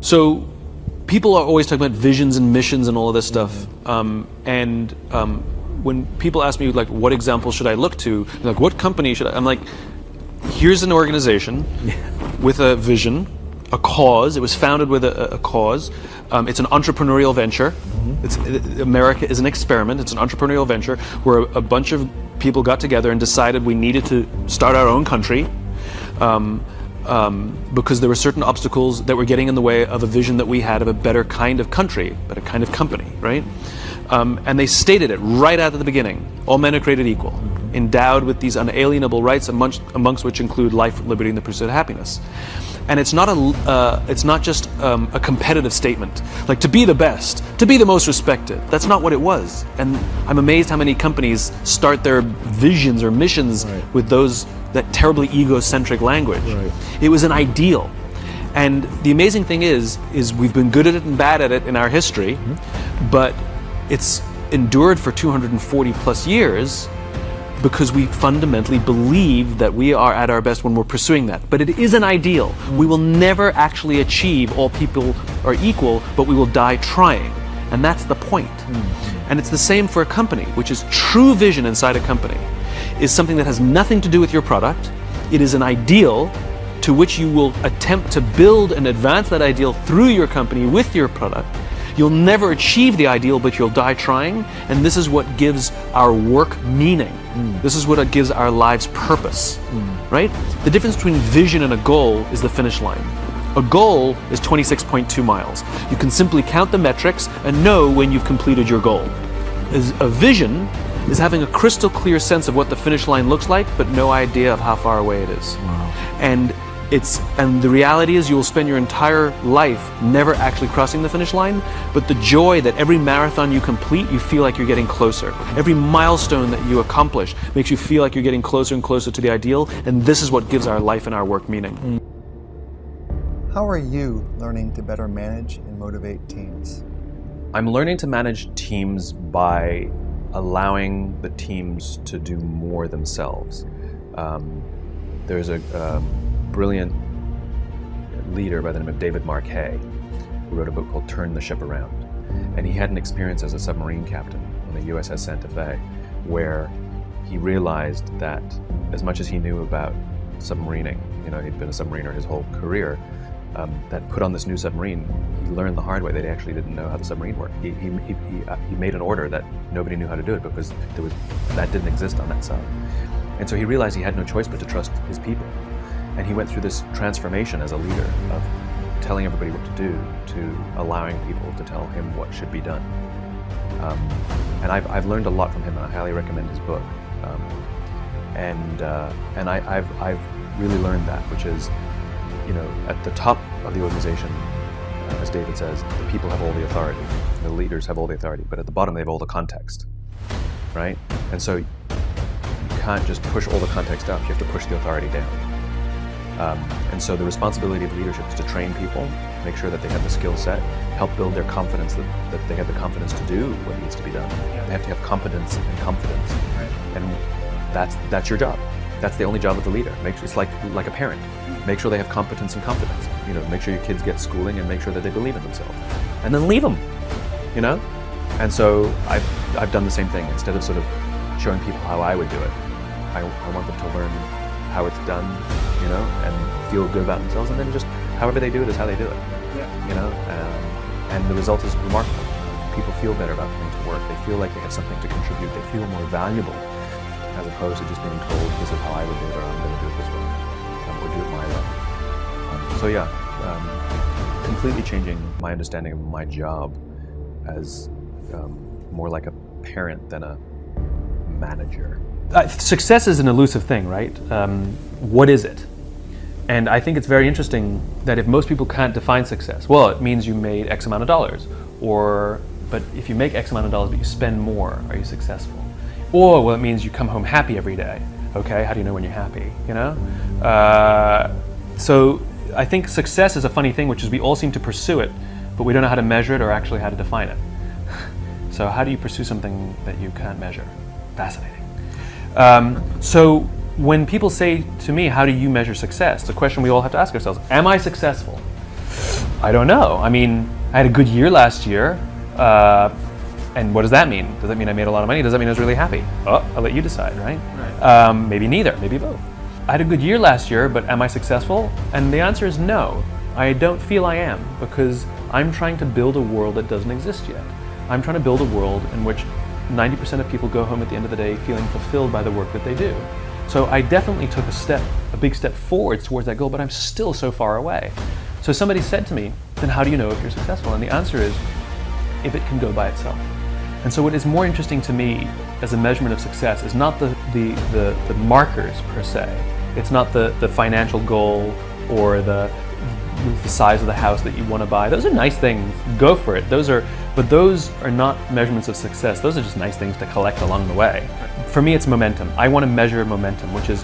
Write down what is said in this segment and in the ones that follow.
So people are always talking about visions and missions and all of this stuff. When people ask me, like, what example should I look to? Like, what company should I? I'm like, here's an organization with a vision, a cause. It was founded with a cause. It's an entrepreneurial venture. America is an experiment. It's an entrepreneurial venture where a bunch of people got together and decided we needed to start our own country. Because there were certain obstacles that were getting in the way of a vision that we had of a better kind of country, better kind of company, right? And they stated it right out of the beginning. All men are created equal, endowed with these unalienable rights, amongst which include life, liberty, and the pursuit of happiness. And it's not just a competitive statement, like to be the best, to be the most respected. That's not what it was. And I'm amazed how many companies start their visions or missions with that terribly egocentric language. It was an ideal. And the amazing thing is we've been good at it and bad at it in our history, but it's endured for 240 plus years because we fundamentally believe that we are at our best when we're pursuing that. But it is an ideal. We will never actually achieve all people are equal, but we will die trying. And that's the point. And it's the same for a company, which is true vision inside a company is something that has nothing to do with your product. It is an ideal to which you will attempt to build and advance that ideal through your company with your product. You'll never achieve the ideal, but you'll die trying. And this is what gives our work meaning. This is what gives our lives purpose, right? The difference between vision and a goal is the finish line. A goal is 26.2 miles. You can simply count the metrics and know when you've completed your goal. A vision is having a crystal clear sense of what the finish line looks like, but no idea of how far away it is. And the reality is you will spend your entire life never actually crossing the finish line, but the joy that every marathon you complete, you feel like you're getting closer. Every milestone that you accomplish makes you feel like you're getting closer and closer to the ideal, and this is what gives our life and our work meaning. How are you learning to better manage and motivate teams? I'm learning to manage teams by allowing the teams to do more themselves. There's a brilliant leader by the name of David Marquet who wrote a book called Turn the Ship Around. And he had an experience as a submarine captain on the USS Santa Fe where he realized that as much as he knew about submarining, he'd been a submariner his whole career, that put on this new submarine, he learned the hard way that he actually didn't know how the submarine worked. He made an order that nobody knew how to do it because that didn't exist on that side. And so he realized he had no choice but to trust his people. And he went through this transformation as a leader of telling everybody what to do to allowing people to tell him what should be done. And I've learned a lot from him, and I highly recommend his book. I've really learned that, which is, at the top of the organization, as David says, the people have all the authority, the leaders have all the authority, but at the bottom they have all the context, right? And so you can't just push all the context up, you have to push the authority down. And so the responsibility of leadership is to train people, make sure that they have the skill set, help build their confidence, that they have the confidence to do what needs to be done. They have to have competence and confidence. And that's your job. That's the only job of the leader. It's like a parent. Make sure they have competence and confidence. Make sure your kids get schooling and make sure that they believe in themselves. And then leave them, And so I've done the same thing. Instead of sort of showing people how I would do it, I want them to learn how it's done, and feel good about themselves, and then just however they do it is how they do it, and the result is remarkable. People feel better about coming to work. They feel like they have something to contribute. They feel more valuable, as opposed to just being told this is how I would do it, or I'm going to do it this way, or do it my way. Completely changing my understanding of my job as more like a parent than a manager. Success is an elusive thing, right? What is it? And I think it's very interesting that if most people can't define success, well, it means you made X amount of dollars. But if you make X amount of dollars but you spend more, are you successful? Or, well, it means you come home happy every day. Okay, how do you know when you're happy, So I think success is a funny thing, which is we all seem to pursue it, but we don't know how to measure it or actually how to define it. So how do you pursue something that you can't measure? Fascinating. So when people say to me, how do you measure success? The question we all have to ask ourselves, am I successful? I don't know. I mean, I had a good year last year. And what does that mean? Does that mean I made a lot of money? Does that mean I was really happy? Oh, I'll let you decide, right? Maybe neither, maybe both. I had a good year last year, but am I successful? And the answer is no. I don't feel I am, because I'm trying to build a world that doesn't exist yet. I'm trying to build a world in which 90% of people go home at the end of the day feeling fulfilled by the work that they do. So I definitely took a big step forwards towards that goal, but I'm still so far away. So somebody said to me, then how do you know if you're successful? And the answer is, if it can go by itself. And so what is more interesting to me as a measurement of success is not the markers per se. It's not the financial goal or the size of the house that you want to buy. Those are nice things, go for it. But those are not measurements of success. Those are just nice things to collect along the way. For me, it's momentum. I want to measure momentum, which is,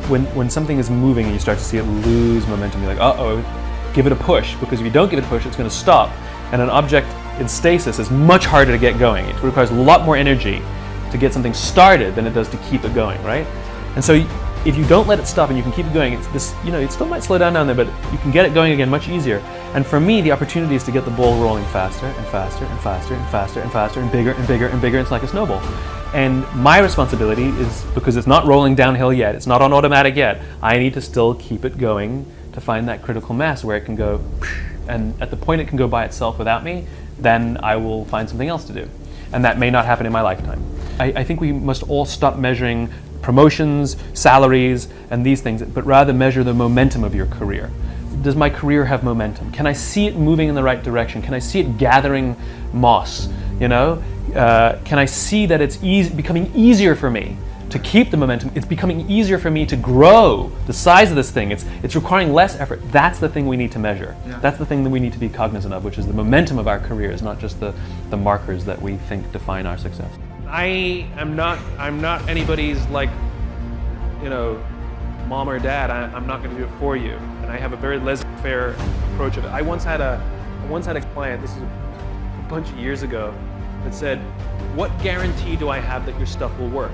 when something is moving and you start to see it lose momentum, you're like, uh-oh, give it a push, because if you don't give it a push, it's going to stop. And an object in stasis is much harder to get going. It requires a lot more energy to get something started than it does to keep it going, right? And so if you don't let it stop and you can keep it going, it still might slow down there, but you can get it going again much easier. And for me, the opportunity is to get the ball rolling faster and faster and faster and faster and faster and bigger and bigger and bigger. It's like a snowball. And my responsibility is, because it's not rolling downhill yet, it's not on automatic yet, I need to still keep it going to find that critical mass where it can go, and at the point it can go by itself without me, then I will find something else to do. And that may not happen in my lifetime. I think we must all stop measuring promotions, salaries, and these things, but rather measure the momentum of your career. Does my career have momentum? Can I see it moving in the right direction? Can I see it gathering moss? Can I see that it's becoming easier for me to keep the momentum? It's becoming easier for me to grow the size of this thing. It's requiring less effort. That's the thing we need to measure. Yeah. That's the thing that we need to be cognizant of, which is the momentum of our careers, not just the markers that we think define our success. I'm not anybody's mom or dad. I'm not going to do it for you. And I have a very laissez-faire approach of it. I once had a client, this is a bunch of years ago, that said, "What guarantee do I have that your stuff will work?"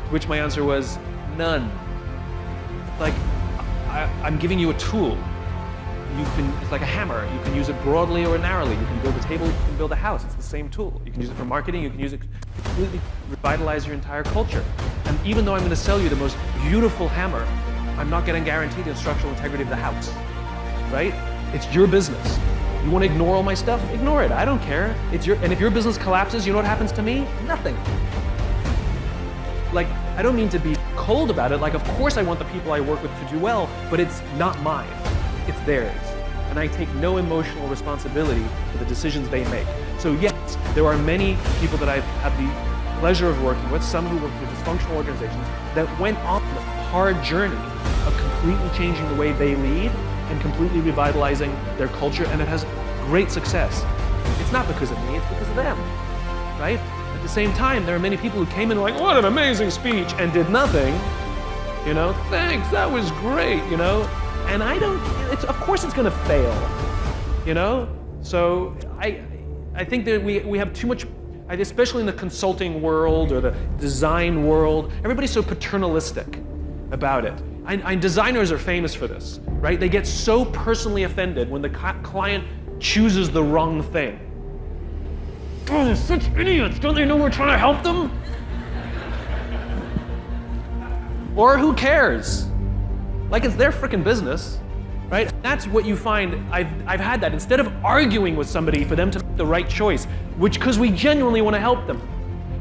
To which my answer was, none. I'm giving you a tool. It's like a hammer. You can use it broadly or narrowly. You can build a table, you can build a house. It's the same tool. You can use it for marketing, you can use it to completely revitalize your entire culture. And even though I'm going to sell you the most beautiful hammer, I'm not going to guarantee the structural integrity of the house, right? It's your business. You want to ignore all my stuff? Ignore it. I don't care. And if your business collapses, you know what happens to me? Nothing. I don't mean to be cold about it. Of course I want the people I work with to do well, but it's not mine. It's theirs. And I take no emotional responsibility for the decisions they make. So yes, there are many people that I've had the pleasure of working with, some who work with dysfunctional organizations, that went on the hard journey of completely changing the way they lead and completely revitalizing their culture, and it has great success. It's not because of me, it's because of them, right? At the same time, there are many people who came in like, what an amazing speech, and did nothing. Thanks, that was great, And of course it's going to fail, So I think that we have too much, especially in the consulting world or the design world, everybody's so paternalistic about it. And designers are famous for this, right? They get so personally offended when the client chooses the wrong thing. Oh, they're such idiots. Don't they know we're trying to help them? Or who cares? It's their freaking business, right? That's what you find. I've had that. Instead of arguing with somebody for them to make the right choice, because we genuinely want to help them,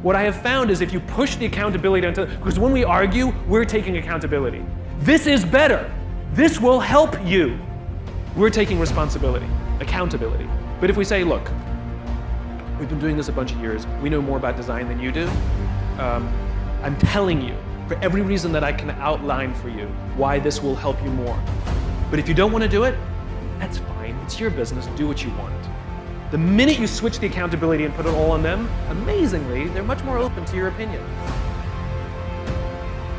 what I have found is if you push the accountability onto, because when we argue, we're taking accountability. This is better. This will help you. We're taking responsibility, accountability. But if we say, look, we've been doing this a bunch of years, we know more about design than you do, I'm telling you, for every reason that I can outline for you, why this will help you more. But if you don't want to do it, that's fine. It's your business. Do what you want. The minute you switch the accountability and put it all on them, amazingly, they're much more open to your opinion.